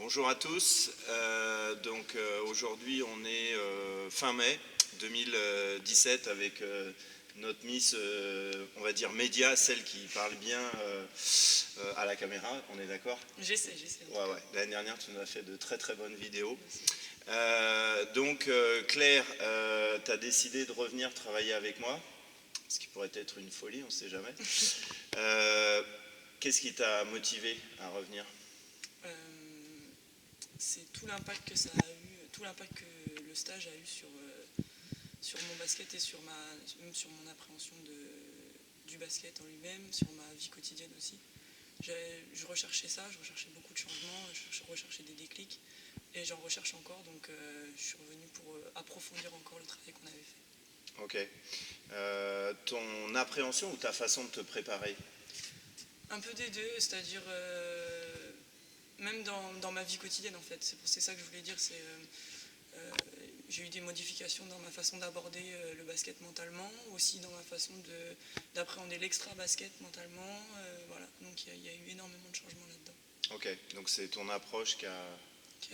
Bonjour à tous. Aujourd'hui on est fin mai 2017 avec notre Miss, on va dire média, celle qui parle bien à la caméra, on est d'accord? J'essaie. Ouais. L'année dernière tu nous as fait de très très bonnes vidéos. Claire, tu as décidé de revenir travailler avec moi, ce qui pourrait être une folie, on ne sait jamais. Qu'est-ce qui t'a motivé à revenir? C'est tout l'impact que ça a eu, tout l'impact que le stage a eu sur mon basket et même sur mon appréhension du basket en lui-même, sur ma vie quotidienne aussi. Je recherchais ça, je recherchais beaucoup de changements, je recherchais des déclics et j'en recherche encore, donc je suis revenu pour approfondir encore le travail qu'on avait fait. Ok. Ton appréhension ou ta façon de te préparer? Un peu des deux, c'est-à-dire même dans ma vie quotidienne en fait. C'est ça que je voulais dire, j'ai eu des modifications dans ma façon d'aborder le basket mentalement, aussi dans ma façon d'appréhender l'extra basket mentalement, voilà. Donc il y a eu énormément de changements là-dedans. Ok, donc c'est ton approche qui a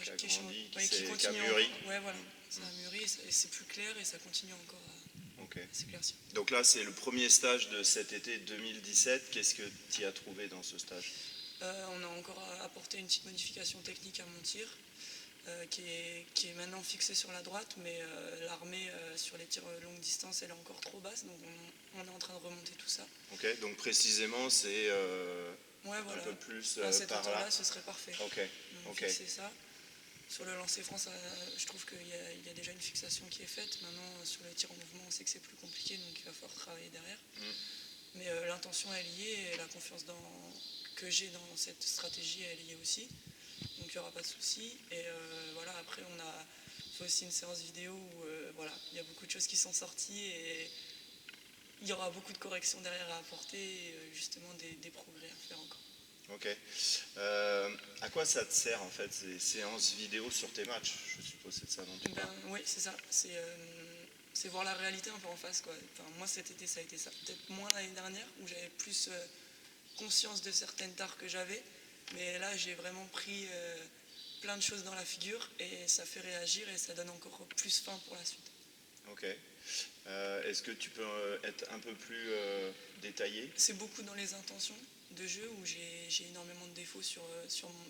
grandi, qui a continue mûri. Ouais, voilà, ça a mûri et c'est plus clair et ça continue encore à s'éclaircir. Donc là, c'est le premier stage de cet été 2017. Qu'est-ce que tu y as trouvé dans ce stage? On a encore apporté une petite modification technique à mon tir, qui est maintenant fixée sur la droite, mais l'armée sur les tirs longue distance, elle est encore trop basse, donc on est en train de remonter tout ça. Ok, donc précisément, c'est voilà. un peu plus à cette par là. hauteur-là, ce serait parfait. Ok. C'est ça. Sur le lancer franc, je trouve qu'il y a déjà une fixation qui est faite. Maintenant, sur les tirs en mouvement, on sait que c'est plus compliqué, donc il va falloir travailler derrière. Mais l'intention est liée et la confiance que j'ai dans cette stratégie est liée aussi. Donc il n'y aura pas de souci. Et voilà, après, on a fait aussi une séance vidéo où voilà, il y a beaucoup de choses qui sont sorties et il y aura beaucoup de corrections derrière à apporter et justement des progrès à faire encore. Ok. À quoi ça te sert en fait ces séances vidéo sur tes matchs? Je suppose que c'est ça dont tu parles. Oui, c'est ça. C'est voir la réalité un peu en face, quoi. Enfin, moi cet été ça a été ça. Peut-être moins l'année dernière où j'avais plus conscience de certaines tares que j'avais. Mais là j'ai vraiment pris plein de choses dans la figure et ça fait réagir et ça donne encore plus faim pour la suite. Ok. Est-ce que tu peux être un peu plus détaillé? C'est beaucoup dans les intentions de jeu où j'ai énormément de défauts sur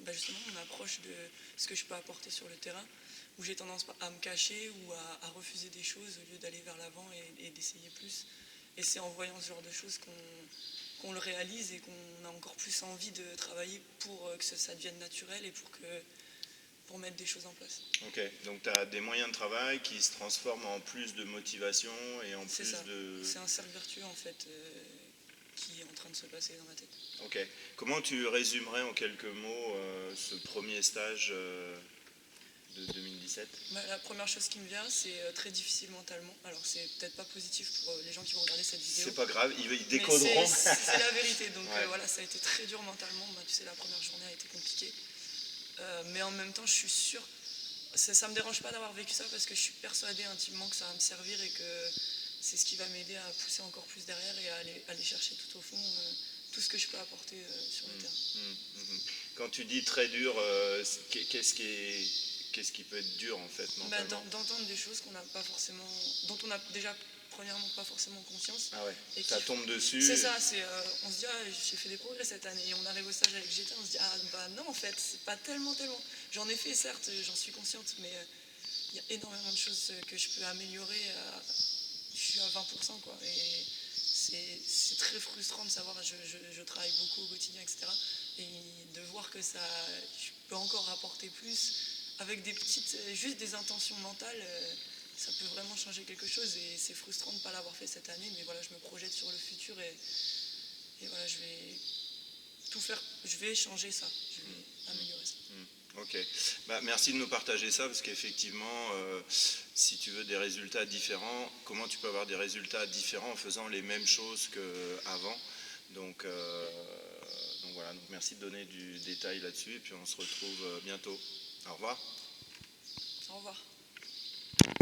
justement mon approche de ce que je peux apporter sur le terrain, où j'ai tendance à me cacher ou à refuser des choses au lieu d'aller vers l'avant et d'essayer plus. Et c'est en voyant ce genre de choses qu'on le réalise et qu'on a encore plus envie de travailler pour que ça devienne naturel et pour mettre des choses en place. Ok, donc tu as des moyens de travail qui se transforment en plus de motivation et en plus de... C'est un cercle vertueux en fait qui est en train de se passer dans ma tête. Ok, comment tu résumerais en quelques mots ce premier stage de 2017? La première chose qui me vient, c'est très difficile mentalement. Alors c'est peut-être pas positif pour les gens qui vont regarder cette vidéo. C'est pas grave, ils décoderont. C'est la vérité, donc ouais. Voilà, ça a été très dur mentalement. Tu sais, la première journée a été compliquée. Mais en même temps, je suis sûre, ça me dérange pas d'avoir vécu ça parce que je suis persuadée intimement que ça va me servir et que c'est ce qui va m'aider à pousser encore plus derrière et à aller chercher tout au fond tout ce que je peux apporter sur le terrain. Quand tu dis très dur, qu'est-ce qui peut être dur en fait mentalement? D'entendre des choses dont on a déjà premièrement pas forcément conscience. Ah ouais, et ça tombe dessus. C'est ça, on se dit j'ai fait des progrès cette année et on arrive au stage avec GT, on se dit non en fait c'est pas tellement. J'en ai fait certes, j'en suis consciente, mais il y a énormément de choses que je peux améliorer. Je suis à 20% quoi et c'est très frustrant de savoir, je travaille beaucoup au quotidien etc. Et de voir que je peux encore apporter plus avec juste des intentions mentales, ça peut vraiment changer quelque chose et c'est frustrant de ne pas l'avoir fait cette année, mais voilà, je me projette sur le futur et voilà, je vais tout faire, je vais changer ça, je vais améliorer ça. Ok, merci de nous partager ça parce qu'effectivement, si tu veux des résultats différents, comment tu peux avoir des résultats différents en faisant les mêmes choses qu'avant? Donc voilà, donc merci de donner du détail là-dessus et puis on se retrouve bientôt. Au revoir. Au revoir.